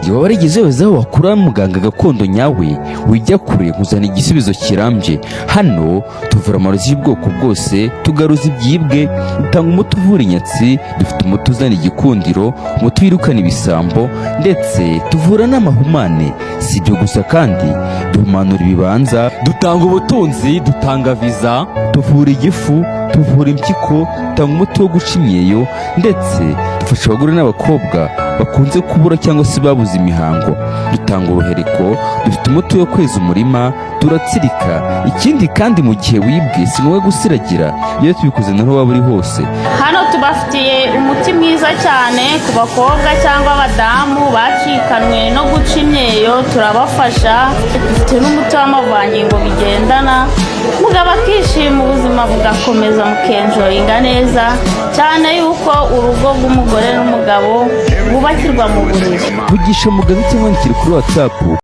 niba warigeze wezaho wakura muganga gakondo nyawe wijya kure kuzana igisubizo kirambye. Hano tuvura amarozi y'ubwoko bwose, tugaruza ibyibwe, dutanga umuti uvura inyatsi, dufite umuti uzana igikundiro, umuti wirukana ibisambo, ndetse tuvura n'amahumane. Si ibyo gusa kandi duhumanura ibibanza, dutanga ubutunzi, dutanga viza, tuvura igifu, tuvura impyiko, dutanga umuti wo guca imyeyo, ndetse dufasha abagore n'abakobwa bakunze kubura cyangwa se babuze imihango. Dutanga uruhereko, dufite umuti wo kweza umurima, turatsirika. Ikindi kandi mu gihe wibwe si ngombwa gusiragira, iyo tubikoze naho waba uri hose. Hano tubafitiye umuti mwiza cyane ku bakobwa cyangwa abadamu bacikanwe no guca imyeyo, turabafasha. Dufite n'umuti w'amavangingo bigendana, mugabo akishima, ubuzima bugakomeza, mukenjoyinga neza cyane, yuko urugo rw'umugore n'umugabo bubakirwa mu buriri. Vugisha Mugabe cyangwa wandikire kuri WhatsApp